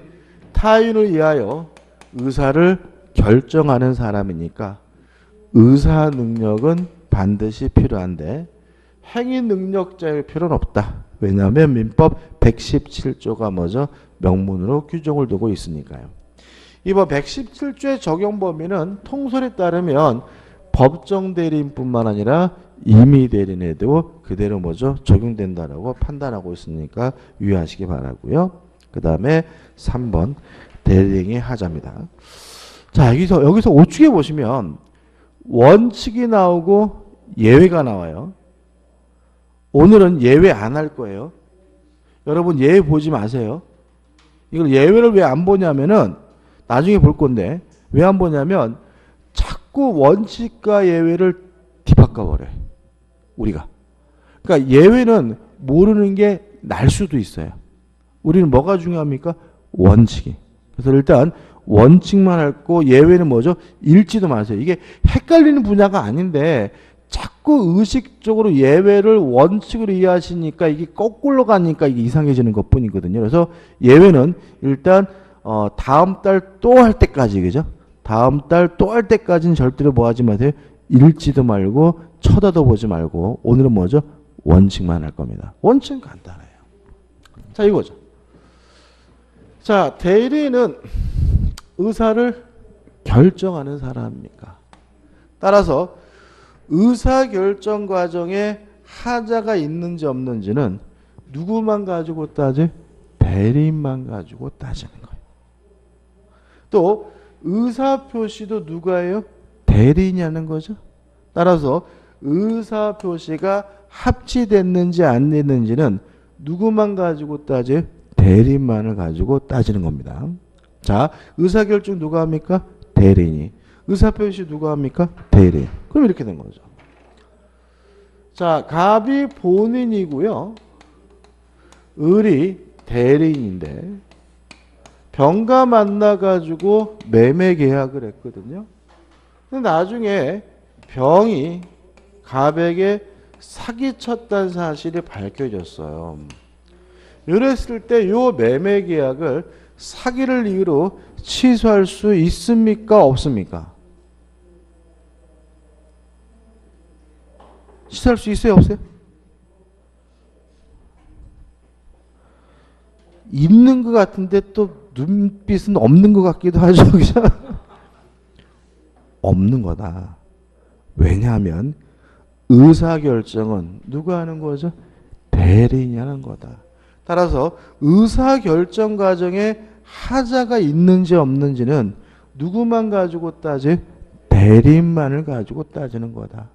타인을 위하여 의사를 결정하는 사람이니까 의사 능력은 반드시 필요한데 행위 능력자일 필요는 없다. 왜냐하면 민법 117조가 뭐죠? 명문으로 규정을 두고 있으니까요. 이번 117조의 적용 범위는 통설에 따르면 법정 대리인뿐만 아니라 임의 대리인에도 그대로 뭐죠? 적용된다라고 판단하고 있으니까 유의하시기 바라고요. 그 다음에 3번 대리인의 하자입니다. 자, 여기서 우측에 보시면 원칙이 나오고 예외가 나와요. 오늘은 예외 안 할 거예요. 여러분 예외 보지 마세요. 이걸 예외를 왜 안 보냐면은 나중에 볼 건데 왜 안 보냐면 자꾸 원칙과 예외를 뒤바꿔버려요. 우리가. 그러니까 예외는 모르는 게 날 수도 있어요. 우리는 뭐가 중요합니까? 원칙이. 그래서 일단 원칙만 할 거 예외는 뭐죠? 읽지도 마세요. 이게 헷갈리는 분야가 아닌데 자꾸 의식적으로 예외를 원칙으로 이해하시니까 이게 거꾸로 가니까 이게 이상해지는 것 뿐이거든요. 그래서 예외는 일단 다음 달 또 할 때까지, 그죠? 다음 달 또 할 때까지는 절대로 뭐 하지 마세요. 읽지도 말고 쳐다도 보지 말고 오늘은 뭐죠? 원칙만 할 겁니다. 원칙은 간단해요. 자, 이거죠. 자, 대리인은 의사를 결정하는 사람입니까? 따라서 의사결정 과정에 하자가 있는지 없는지는 누구만 가지고 따지? 대리인만 가지고 따지는 거예요. 또 의사표시도 누가 해요? 대리인이 하는 거죠. 따라서 의사표시가 합치됐는지 안 됐는지는 누구만 가지고 따지? 대리인만을 가지고 따지는 겁니다. 자, 의사결정 누가 합니까? 대리인이. 의사표시 누가 합니까? 대리인. 그럼 이렇게 된 거죠. 자, 갑이 본인이고요. 을이 대리인인데 병가 만나가지고 매매 계약을 했거든요. 근데 나중에 병이 갑에게 사기쳤다는 사실이 밝혀졌어요. 이랬을 때 이 매매 계약을 사기를 이유로 취소할 수 있습니까? 없습니까? 취소할 수 있어요? 없어요? 있는 것 같은데 또 눈빛은 없는 것 같기도 하죠. 그죠? 없는 거다. 왜냐하면 의사결정은 누가 하는 거죠? 대리인이 하는 거다. 따라서 의사결정 과정에 하자가 있는지 없는지는 누구만 가지고 따지? 대리인만을 가지고 따지는 거다.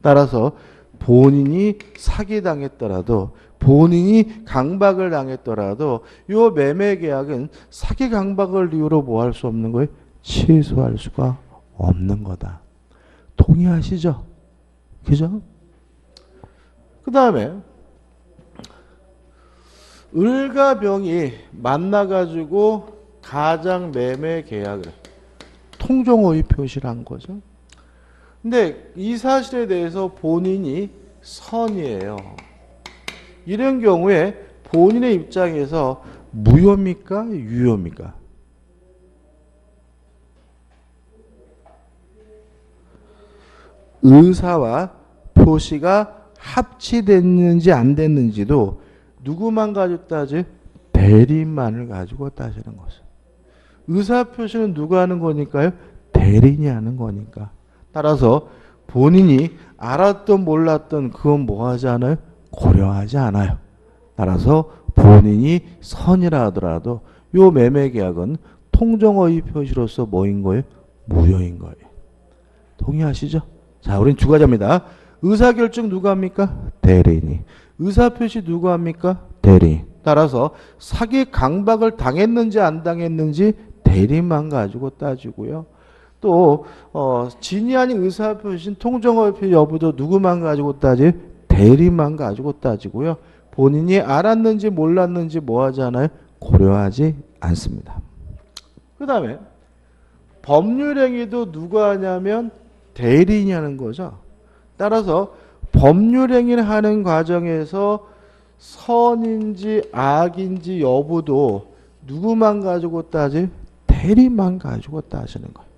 따라서 본인이 사기당했더라도 본인이 강박을 당했더라도 이 매매 계약은 사기 강박을 이유로 뭐 할 수 없는 거예요? 취소할 수가 없는 거다. 동의하시죠? 그죠? 그 다음에 을과 병이 만나가지고 가장 매매 계약을 통정허위 표시를 한 거죠. 근데 이 사실에 대해서 본인이 선이에요. 이런 경우에 본인의 입장에서 무효입니까? 유효입니까? 의사와 표시가 합치됐는지 안 됐는지도 누구만 가지고 따지? 대리인만을 가지고 따지는 거죠. 의사표시는 누가 하는 거니까요? 대리인이 하는 거니까. 따라서 본인이 알았던 몰랐던 그건 뭐 하지 않아요? 고려하지 않아요. 따라서 본인이 선이라 하더라도 요 매매계약은 통정허위 표시로서 뭐인 거예요? 무효인 거예요. 동의하시죠? 자, 우린 두 가지입니다. 의사결정 누가 합니까? 대리인이. 의사표시 누가 합니까? 대리인. 따라서 사기 강박을 당했는지 안 당했는지 대리인만 가지고 따지고요. 또 진이 아닌 의사표시인 통정허위 여부도 누구만 가지고 따지? 대리인만 가지고 따지고요. 본인이 알았는지 몰랐는지 뭐 하지 않아요? 고려하지 않습니다. 그 다음에 법률행위도 누가 하냐면 대리인이 하는 거죠. 따라서 법률행위를 하는 과정에서 선인지 악인지 여부도 누구만 가지고 따지? 대리인만 가지고 따지는 거예요.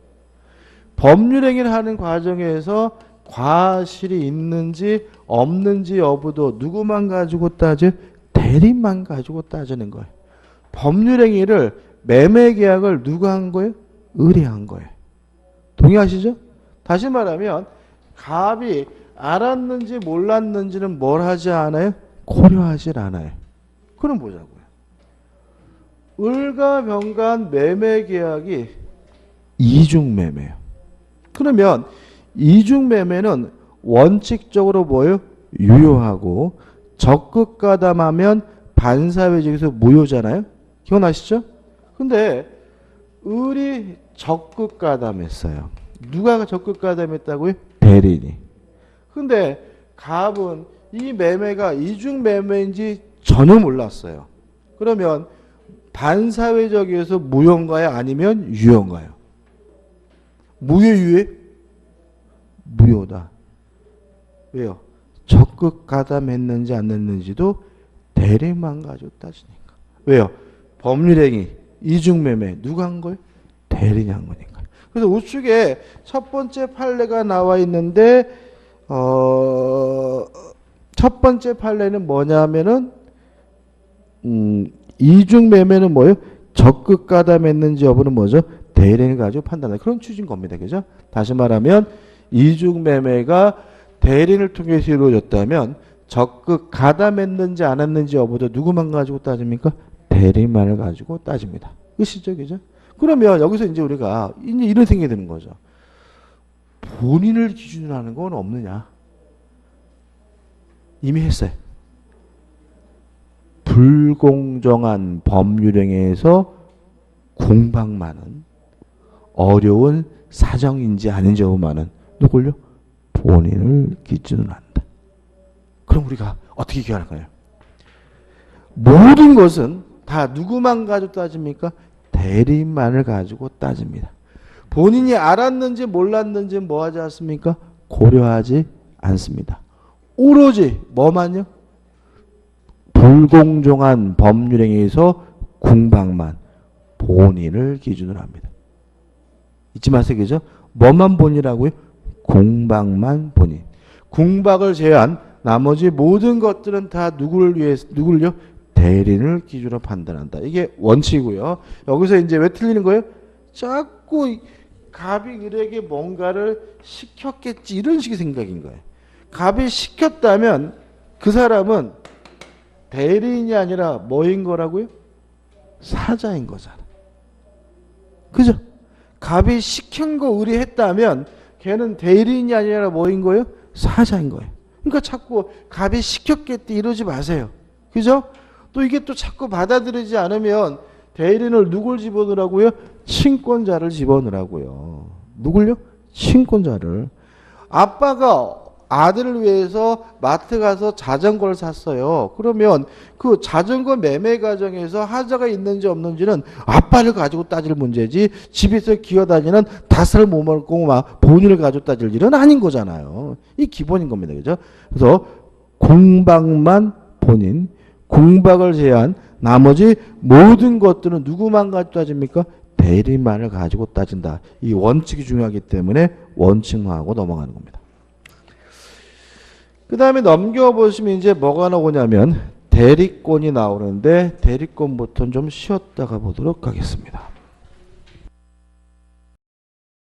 법률행위를 하는 과정에서 과실이 있는지 없는지 여부도 누구만 가지고 따져? 대리만 가지고 따지는 거예요. 법률행위를 매매계약을 누가 한 거예요? 의뢰한 거예요. 동의하시죠? 다시 말하면 갑이 알았는지 몰랐는지는 뭘 하지 않아요? 고려하지 않아요. 그럼 보자고요. 을과 병간 매매계약이 이중매매예요. 그러면 이중매매는 원칙적으로 뭐예요? 유효하고 적극가담하면 반사회적에서 무효잖아요. 기억나시죠? 근데 을이 적극가담했어요. 누가 적극가담했다고요? 대리인이. 근데 갑은 이 매매가 이중매매인지 전혀 몰랐어요. 그러면 반사회적에서 무효인가요? 아니면 유효인가요? 무효 유효? 무효다. 왜요? 적극 가담했는지 안 했는지도 대리만 가지고 따지니까. 왜요? 법률행위, 이중매매 누가 한 거예요? 대리인이 한 거니까. 그래서 우측에 첫 번째 판례가 나와 있는데 첫 번째 판례는 뭐냐면은 이중매매는 뭐예요? 적극 가담했는지 여부는 뭐죠? 대리인을 가지고 판단하는 그런 취지인 겁니다. 그죠? 다시 말하면 이중매매가 대리인을 통해서 이루어졌다면 적극 가담했는지 안 했는지 여부도 누구만 가지고 따집니까? 대리인만을 가지고 따집니다. 으시죠? 그죠? 그러면 여기서 이제 우리가 이제 이런 생각이 드는 거죠. 본인을 기준으로 하는 건 없느냐? 이미 했어요. 불공정한 법률행위에서 공방만은 어려운 사정인지 아닌지 여부만은 누굴요? 본인을 기준으로 한다. 그럼 우리가 어떻게 기억할까요? 모든 것은 다 누구만 가지고 따집니까? 대리인만을 가지고 따집니다. 본인이 알았는지 몰랐는지 뭐 하지 않습니까? 고려하지 않습니다. 오로지 뭐만요? 불공정한 법률행위에서 공방만 본인을 기준으로 합니다. 잊지 마세요. 그죠? 뭐만 본이라고요? 공방만 본인. 공박을 제외한 나머지 모든 것들은 다 누구를 위해서, 누굴요? 대리인을 기준으로 판단한다. 이게 원칙이고요. 여기서 이제 왜 틀리는 거예요? 자꾸 갑이 을에게 뭔가를 시켰겠지 이런 식의 생각인 거예요. 갑이 시켰다면 그 사람은 대리인이 아니라 뭐인 거라고요? 사자인 거잖아. 그죠? 갑이 시킨 거 의뢰했다면 걔는 대리인이 아니라 뭐인 거예요? 사자인 거예요. 그러니까 자꾸 갑이 시켰겠지 이러지 마세요. 그죠? 또 이게 또 자꾸 받아들이지 않으면 대리인을 누굴 집어넣으라고요? 친권자를 집어넣으라고요. 누굴요? 친권자를. 아빠가 아들을 위해서 마트 가서 자전거를 샀어요. 그러면 그 자전거 매매 과정에서 하자가 있는지 없는지는 아빠를 가지고 따질 문제지 집에서 기어다니는 5살 못 먹고 막 본인을 가지고 따질 일은 아닌 거잖아요. 이 기본인 겁니다. 그죠? 그래서 공박만 본인, 공박을 제한 나머지 모든 것들은 누구만 가지고 따집니까? 대리인만을 가지고 따진다. 이 원칙이 중요하기 때문에 원칙화하고 넘어가는 겁니다. 그 다음에 넘겨보시면 이제 뭐가 나오냐면 대리권이 나오는데 대리권부터는 좀 쉬었다가 보도록 하겠습니다.